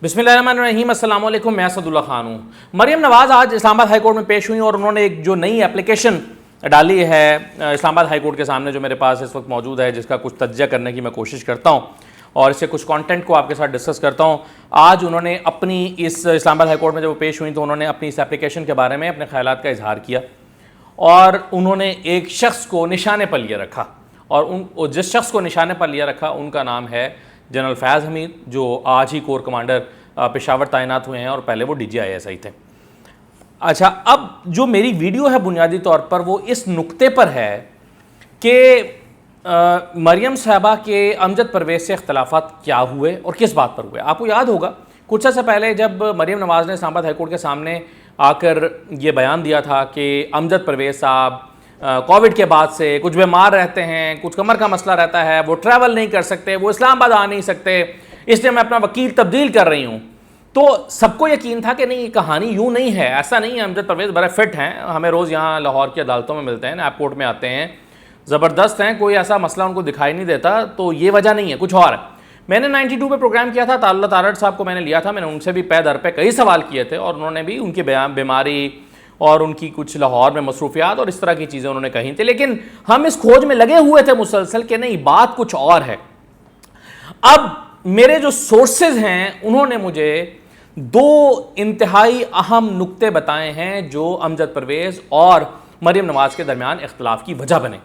बिस्मिल्लाहिर्रहमानिर्रहीम, अस्सलाम वालेकुम। मैं असदुल्ला खान हूँ। मरियम नवाज़ आज इस्लामाबाद हाई कोर्ट में पेश हुई और उन्होंने एक जो नई एप्लीकेशन डाली है इस्लामाबाद हाई कोर्ट के सामने, जो मेरे पास इस वक्त मौजूद है, जिसका कुछ तज्ज़िया करने की मैं कोशिश करता हूँ और इससे कुछ कंटेंट को आपके साथ डिस्कस करता हूँ। आज उन्होंने अपनी इस इस्लामाबाद हाई कोर्ट में जब वो पेश हुई तो उन्होंने अपनी इस एप्लीकेशन के बारे में अपने ख्यालात का इजहार किया और उन्होंने एक शख्स को निशाने पर लिया रखा और जिस शख्स को निशाने पर लिया रखा उनका नाम है जनरल फैज़ हमीद, जो आज ही कोर कमांडर पेशावर तैनात हुए हैं और पहले वो DGISI थे। अच्छा, अब जो मेरी वीडियो है बुनियादी तौर पर वो इस नुक्ते पर है कि मरियम साहबा के अमजद परवेज़ से इख्तलाफात क्या हुए और किस बात पर हुए। आपको याद होगा कुछ अर्से पहले जब मरियम नवाज़ ने इस्लामाबाद हाई कोर्ट के सामने आकर ये बयान दिया था कि अमजद परवेज़ साहब कोविड के बाद से कुछ बीमार रहते हैं, कुछ कमर का मसला रहता है, वो ट्रैवल नहीं कर सकते, वो इस्लामाबाद आ नहीं सकते, इसलिए मैं अपना वकील तब्दील कर रही हूँ। तो सबको यकीन था कि नहीं, ये कहानी यूँ नहीं है, ऐसा नहीं है। अमजद परवेज़ बड़े फिट हैं, हमें रोज़ यहाँ लाहौर की अदालतों में मिलते हैं, नैब कोर्ट में आते हैं, ज़बरदस्त हैं, कोई ऐसा मसला उनको दिखाई नहीं देता। तो ये वजह नहीं है, कुछ और है। मैंने 92 पे प्रोग्राम किया था, ताल्ला तारड़ साहब को मैंने लिया था, मैंने उनसे भी पै दर पे कई सवाल किए थे और उन्होंने भी उनकी बीमारी और उनकी कुछ लाहौर में मसरूफियात और इस तरह की चीज़ें उन्होंने कही थी। लेकिन हम इस खोज में लगे हुए थे मुसलसल कि नहीं, बात कुछ और है। अब मेरे जो सोर्सेज हैं उन्होंने मुझे दो इंतहाई अहम नुक्ते बताए हैं जो अमजद परवेज़ और मरियम नवाज़ के दरमियान इख्तलाफ की वजह बने।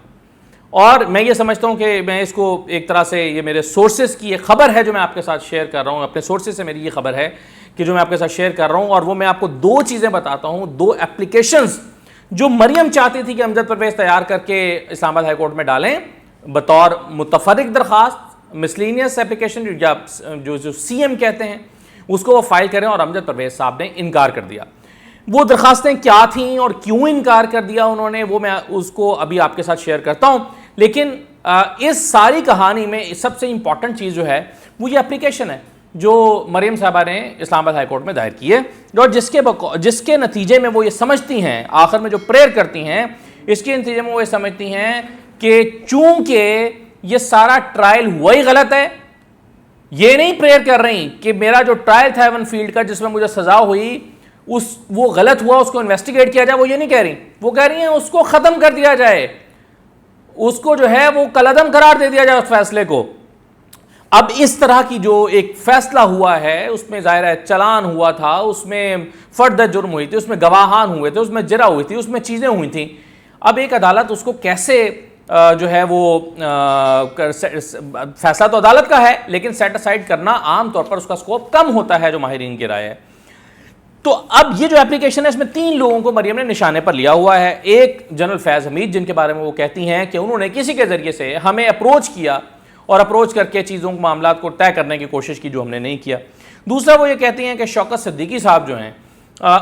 और मैं ये समझता हूँ कि मैं इसको एक तरह से, ये मेरे सोर्सेज की एक ख़बर है जो मैं आपके साथ शेयर कर रहा हूँ, अपने सोर्सेज से मेरी ये खबर है कि जो मैं आपके साथ शेयर कर रहा हूँ। और वो मैं आपको दो चीज़ें बताता हूँ, दो एप्लीकेशंस जो मरियम चाहती थी कि अमजद परवेज़ तैयार करके इस्लामाबाद हाई कोर्ट में डालें बतौर मुतफर्रिक दरख्वास्त, मिसलिनियस एप्लीकेशन या जो CM कहते हैं, उसको वो फाइल करें। और अमजद परवेज़ साहब ने इनकार कर दिया। वो दरखास्तें क्या थीं और क्यों इनकार कर दिया उन्होंने, वो मैं उसको अभी आपके साथ शेयर करता हूँ। लेकिन इस सारी कहानी में सबसे इंपॉर्टेंट चीज़ जो है वो ये एप्लीकेशन है जो मरियम साहबा ने इस्लामाबाद हाई कोर्ट में दायर की है और जिसके नतीजे में वो ये समझती हैं, आखिर में जो प्रेयर करती हैं, इसके नतीजे में वो ये समझती हैं कि चूंकि ये सारा ट्रायल हुआ ही गलत है। ये नहीं प्रेयर कर रही कि मेरा जो ट्रायल था एवन फील्ड का जिसमें मुझे सजा हुई वो गलत हुआ, उसको इन्वेस्टिगेट किया जाए, वो ये नहीं कह रही। वो कह रही हैं उसको ख़त्म कर दिया जाए, उसको जो है वो कलअदम करार दे दिया जाए उस फैसले को। अब इस तरह की जो एक फैसला हुआ है उसमें ज़ाहिर है चलान हुआ था, उसमें फर्द जुर्म हुई थी, उसमें गवाहान हुए थे, उसमें जरा हुई थी, उसमें चीज़ें हुई थी। अब एक अदालत उसको कैसे जो है वो फैसला तो अदालत का है लेकिन सेट असाइड करना आम तौर पर उसका स्कोप कम होता है, जो माहिरीन की राय है। तो अब ये जो एप्लीकेशन है इसमें 3 लोगों को मरियम ने निशाने पर लिया हुआ है। एक जनरल फैज़ हमीद, जिनके बारे में वो कहती हैं कि उन्होंने किसी के ज़रिए से हमें अप्रोच किया और अप्रोच करके चीज़ों को, मामला को तय करने की कोशिश की, जो हमने नहीं किया। दूसरा वो ये कहती हैं कि शौकत सिद्दीकी साहब जो हैं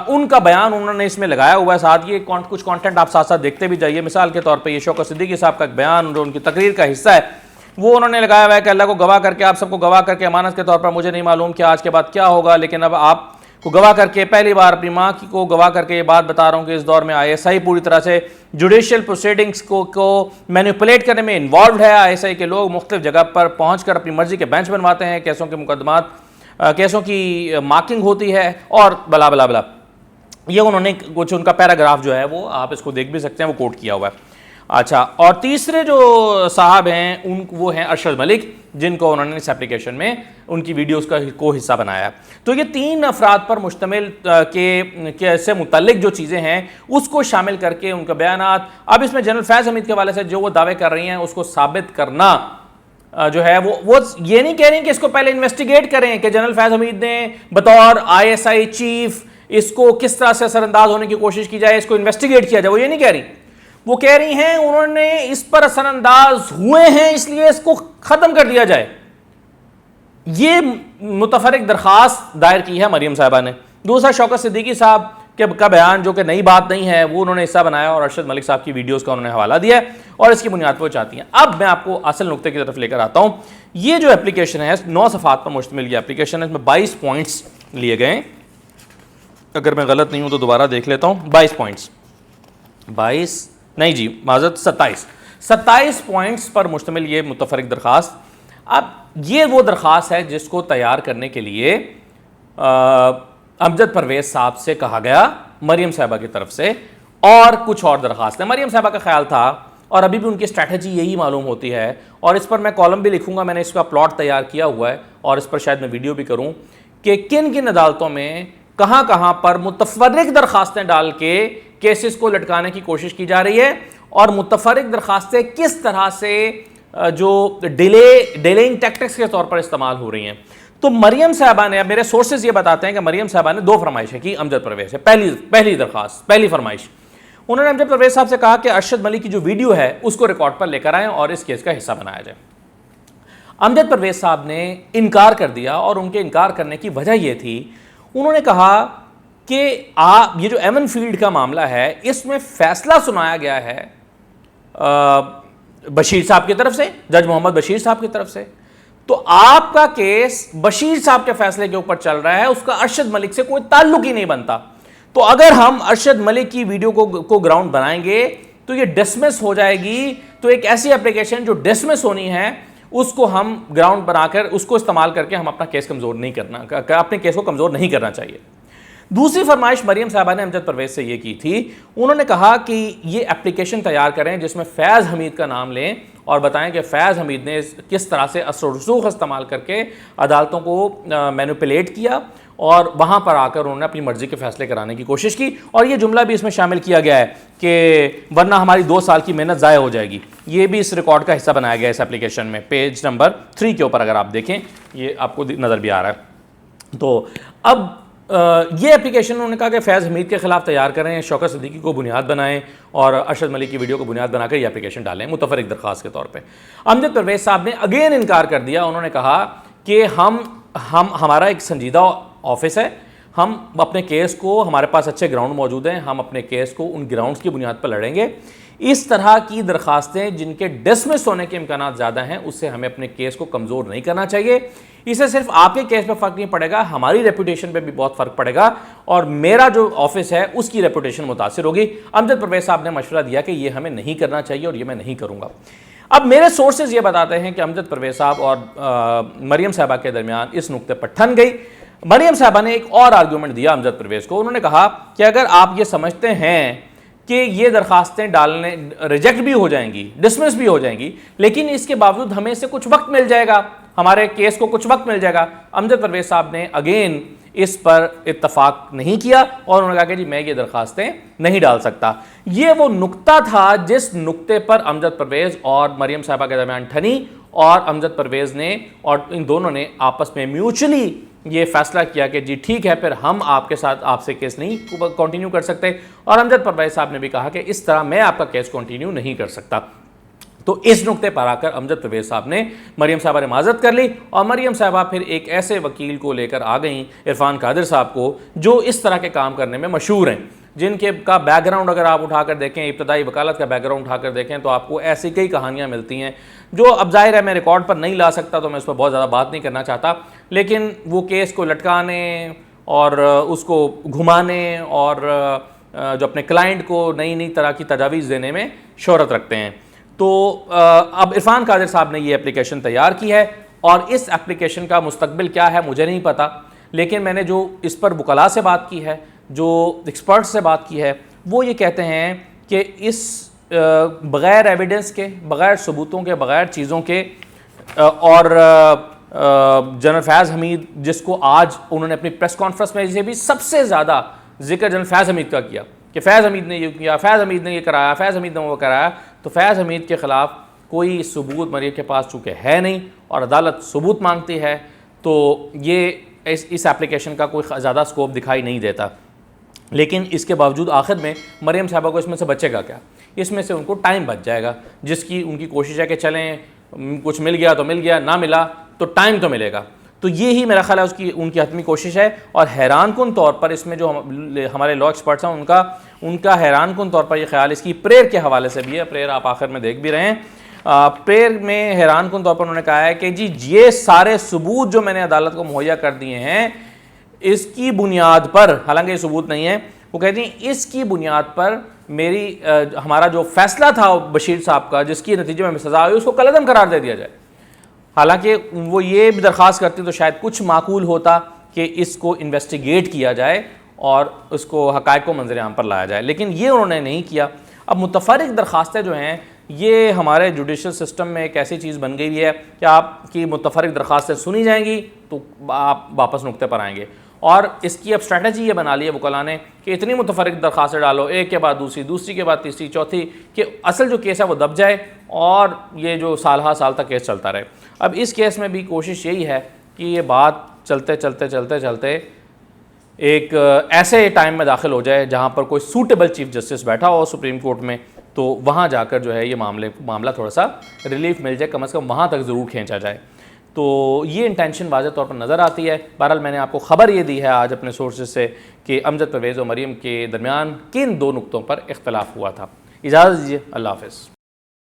उनका बयान उन्होंने इसमें लगाया हुआ है। साथ ये कुछ कंटेंट आप साथ साथ देखते भी जाइए। मिसाल के तौर पे ये शौकत सिद्दीकी साहब का बयान जो उनकी तकरीर का हिस्सा है वो उन्होंने लगाया हुआ है कि अल्लाह को गवाह करके, आप सबको गवाह करके अमानत के तौर पर, मुझे नहीं मालूम कि आज के बाद क्या होगा, लेकिन अब आप को गवाह करके पहली बार अपनी माँ को गवाह करके ये बात बता रहा हूँ कि इस दौर में ISI पूरी तरह से जुडिशियल प्रोसीडिंग्स को मैनिपुलेट करने में इन्वॉल्व है। ISI के लोग मुख्तलिफ जगह पर पहुँच कर अपनी मर्जी के बेंच बनवाते हैं, केसों के मुकदमात, केसों की मार्किंग होती है और बला बला बला। ये उन्होंने कुछ उनका पैराग्राफ जो है वो आप इसको देख भी सकते हैं, वो कोट किया हुआ है। अच्छा, और तीसरे जो साहब हैं वो हैं अरशद मलिक, जिनको उन्होंने इस एप्लीकेशन में उनकी वीडियोस को हिस्सा बनाया। तो ये 3 अफराद पर मुश्तमिल के से मुतल्लिक जो चीज़ें हैं उसको शामिल करके उनका बयानात, अब इसमें जनरल फैज़ हमीद के हवाले से जो वो दावे कर रही हैं उसको साबित करना जो है वो ये नहीं कह रही कि इसको पहले इन्वेस्टिगेट करें कि जनरल फैज़ हमीद ने बतौर ISI चीफ इसको किस तरह से असरअंदाज होने की कोशिश की जाए, इसको इन्वेस्टिगेट किया जाए। वो ये नहीं कह रही। वो कह रही हैं उन्होंने इस पर असरअंदाज हुए हैं इसलिए इसको ख़त्म कर दिया जाए। ये मुतफर्रिक दरख्वास्त दायर की है मरियम साहबा ने। दूसरा शौकत सिद्दीकी साहब का बयान जो कि नई बात नहीं है, वो उन्होंने हिस्सा बनाया और अरशद मलिक साहब की वीडियोस का उन्होंने हवाला दिया और इसकी बुनियाद पर वो चाहती हैं। अब मैं आपको असल नुक्ते की तरफ लेकर आता हूँ। ये जो एप्लीकेशन है 9 सफ़ात पर मुश्तमिल ये एप्लीकेशन है, इसमें 22 पॉइंट्स लिए गए। अगर मैं गलत नहीं हूँ तो दोबारा देख लेता हूँ। 22 पॉइंट्स, 22 नहीं जी माजरत 27 पॉइंट्स पर मुश्तमिल ये मुतफर्रिक दरख्वास्त। अब ये वो दरख्वास्त है जिसको तैयार करने के लिए अमजद परवेज साहब से कहा गया मरियम साहबा की तरफ से, और कुछ और दरखास्तें। मरियम साहबा का ख्याल था, और अभी भी उनकी स्ट्रैटेजी यही मालूम होती है, और इस पर मैं कॉलम भी लिखूंगा, मैंने इसका प्लॉट तैयार किया हुआ है और इस पर शायद मैं वीडियो भी करूं कि किन किन अदालतों में कहाँ कहाँ पर मुतफर्रिक दरखास्तें डाल के केसेस को लटकाने की कोशिश की जा रही है, और मुतफर्रिक दरखास्तें किस तरह से जो डिलेइंग टैक्टिक्स के तौर पर इस्तेमाल हो रही हैं। तो मरियम साहबा ने, अब मेरे सोर्सेज ये बताते हैं कि मरियम साहबा ने 2 फरमाइशें की अमजद परवेज से। पहली दरखास्त, पहली फरमाइश, उन्होंने अमजद परवेज साहब से कहा कि अरशद मलिक की जो वीडियो है उसको रिकॉर्ड पर लेकर आएं और इस केस का हिस्सा बनाया जाए। अमजद परवेज साहब ने इनकार कर दिया, और उनके इनकार करने की वजह यह थी, उन्होंने कहा कि ये जो एमन फील्ड का मामला है इसमें फैसला सुनाया गया है बशीर साहब की तरफ से, जज मोहम्मद बशीर साहब की तरफ से, तो आपका केस बशीर साहब के फैसले के ऊपर चल रहा है, उसका अरशद मलिक से कोई ताल्लुक ही नहीं बनता। तो अगर हम अरशद मलिक की वीडियो को ग्राउंड बनाएंगे तो ये डिसमिस हो जाएगी। तो एक ऐसी एप्लीकेशन जो डिसमिस होनी है उसको हम ग्राउंड बनाकर उसको इस्तेमाल करके हम अपना केस कमजोर नहीं करना, अपने केस को कमजोर नहीं करना चाहिए। दूसरी फरमाइश मरियम साहबा ने अमजद परवेज से ये की थी, उन्होंने कहा कि ये एप्लीकेशन तैयार करें जिसमें फैज़ हमीद का नाम लें और बताएं कि फैज़ हमीद ने किस तरह से असर रसूख इस्तेमाल करके अदालतों को मैनिपुलेट किया और वहाँ पर आकर उन्होंने अपनी मर्ज़ी के फैसले कराने की कोशिश की। और ये जुमला भी इसमें शामिल किया गया है कि वरना हमारी 2 साल की मेहनत ज़ाया हो जाएगी। ये भी इस रिकॉर्ड का हिस्सा बनाया गया है इस एप्लीकेशन में, पेज नंबर 3 के ऊपर अगर आप देखें, ये आपको नज़र भी आ रहा है। तो अब ये एप्लीकेशन उन्होंने कहा कि फैज़ हमीद के खिलाफ तैयार करें, शौकत सिद्दीकी को बुनियाद बनाएं और अरशद मलिक की वीडियो को बुनियाद बनाकर ये एप्लीकेशन डालें मुतफर्रिक दरख्वास्त के तौर पे। अमजद परवेज साहब ने अगेन इनकार कर दिया। उन्होंने कहा कि हमारा एक संजीदा ऑफिस है, हम अपने केस को, हमारे पास अच्छे ग्राउंड मौजूद हैं, हम अपने केस को उन ग्राउंड्स की बुनियाद पर लड़ेंगे। इस तरह की दरखास्तें जिनके डिसमिस होने के इम्कान ज़्यादा हैं उससे हमें अपने केस को कमज़ोर नहीं करना चाहिए। इससे सिर्फ आपके केस पे फ़र्क नहीं पड़ेगा, हमारी रेपुटेशन पे भी बहुत फ़र्क पड़ेगा और मेरा जो ऑफिस है उसकी रेपुटेशन मुतासिर होगी। अमजद परवेज साहब ने मशवरा दिया कि ये हमें नहीं करना चाहिए और ये मैं नहीं करूँगा। अब मेरे सोर्सेज ये बताते हैं कि अमजद परवेज साहब और मरियम साहबा के दरमियान इस नुक्ते पर ठन गई। मरियम साहबा ने एक और आर्गूमेंट दिया अमजद परवेज को। उन्होंने कहा कि अगर आप ये समझते हैं कि ये दरखास्तें डालने रिजेक्ट भी हो जाएंगी, डिसमिस भी हो जाएंगी, लेकिन इसके बावजूद हमें इससे कुछ वक्त मिल जाएगा, हमारे केस को कुछ वक्त मिल जाएगा, अमजद परवेज साहब ने अगेन इस पर इत्तफाक नहीं किया और उन्होंने कहा कि जी मैं ये दरखास्तें नहीं डाल सकता। ये वो नुक्ता था जिस नुक्ते पर अमजद परवेज और मरियम साहबा के दरमियान ठनी और अमजद परवेज ने और इन दोनों ने आपस में म्यूचुअली ये फैसला किया कि जी ठीक है, फिर हम आपके साथ आपसे केस नहीं कंटिन्यू कर सकते। और अमजद परवेज साहब ने भी कहा कि इस तरह मैं आपका केस कंटिन्यू नहीं कर सकता। तो इस नुक्ते पर आकर अमजद परवेज साहब ने मरियम साहबा ने माजरत कर ली और मरियम साहबा फिर एक ऐसे वकील को लेकर आ गई, इरफान कादिर साहब को, जो इस तरह के काम करने में मशहूर हैं, जिनके का बैकग्राउंड अगर आप उठाकर देखें, इब्तदाई वकालत का बैकग्राउंड उठाकर देखें तो आपको ऐसी कई कहानियाँ मिलती हैं जो अब जाहिर है मैं रिकॉर्ड पर नहीं ला सकता, तो मैं उस पर बहुत ज़्यादा बात नहीं करना चाहता, लेकिन वो केस को लटकाने और उसको घुमाने और जो अपने क्लाइंट को नई नई तरह की तजावीज़ देने में शोहरत रखते हैं। तो अब इरफान कादिर साहब ने ये एप्लीकेशन तैयार की है और इस एप्लीकेशन का मुस्तकबिल क्या है मुझे नहीं पता, लेकिन मैंने जो इस पर वकला से बात की है, जो एक्सपर्ट से बात की है, वो ये कहते हैं कि इस बग़ैर एविडेंस के, बग़ैर सबूतों के, बग़ैर चीज़ों के और जनरल फैज़ हमीद, जिसको आज उन्होंने अपनी प्रेस कॉन्फ्रेंस में से भी सबसे ज़्यादा जिक्र जनरल फैज़ हमीद का किया कि फैज़ हमीद ने ये किया, फैज़ हमीद ने ये कराया, फैज़ हमीद ने वो कराया, तो फैज़ हमीद के ख़िलाफ़ कोई सबूत मरियम के पास चूँकि है नहीं और अदालत सबूत मांगती है, तो ये इस एप्लीकेशन का कोई ज़्यादा स्कोप दिखाई नहीं देता। लेकिन इसके बावजूद आखिर में मरियम साहबा को इसमें से बचेगा क्या? इसमें से उनको टाइम बच जाएगा, जिसकी उनकी कोशिश है कि चलें कुछ मिल गया तो मिल गया, ना मिला तो टाइम तो मिलेगा। तो ये ही मेरा ख्याल है उनकी हतमी कोशिश है। और हैरानकुन तौर पर इसमें जो हमारे लॉ एक्सपर्ट्स हैं उनका हैरानकुन तौर पर यह ख्याल इसकी प्रेयर के हवाले से भी है। प्रेयर आप आखिर में देख भी रहे हैं। प्रेयर में हैरानकुन तौर पर उन्होंने कहा है कि जी ये सारे सबूत जो मैंने अदालत को मुहैया कर दिए हैं, इसकी बुनियाद पर, हालांकि ये सबूत नहीं है, वो कहती हैं इसकी बुनियाद पर हमारा जो फैसला था बशीर साहब का, जिसकी नतीजे में सज़ा हुई, उसको कलअदम करार दे दिया जाए। हालांकि वो ये भी दरख्वास्त करती तो शायद कुछ माकूल होता, कि इसको इन्वेस्टिगेट किया जाए और उसको हक़ाइक़ को मंज़र आम पर लाया जाए, लेकिन ये उन्होंने नहीं किया। अब मुतफ़र्रिक़ दरख्वास्तें जो हैं ये हमारे जुडिशल सिस्टम में एक ऐसी चीज़ बन गई है कि आपकी मुतफ़र्रिक़ दरख्वास्तें सुनी जाएंगी तो आप वापस नुक्ते पर आएंगे, और इसकी अब स्ट्रैटेजी ये बना ली है वकला ने कि इतनी मुतफ़र्रिक़ दरख्वास्तें डालो, एक के बाद दूसरी, दूसरी के बाद तीसरी, चौथी, कि असल जो केस है वो दब जाए और ये जो साल साल तक केस चलता रहे। अब इस केस में भी कोशिश यही है कि ये बात चलते चलते चलते चलते एक ऐसे टाइम में दाखिल हो जाए जहाँ पर कोई सूटेबल चीफ जस्टिस बैठा हो सुप्रीम कोर्ट में, तो वहाँ जाकर जो है ये मामला थोड़ा सा रिलीफ मिल जाए, कम से कम वहाँ तक ज़रूर खींचा जाए। तो ये इंटेंशन वाज़ह तौर पर नज़र आती है। बहरहाल मैंने आपको ख़बर ये दी है आज अपने सोर्सेज से कि अमजद परवेज़ और मरीम के दरमियान किन दो नुक्तों पर इख्तलाफ हुआ था। इजाज़त दीजिए, अल्लाह हाफ़िज़।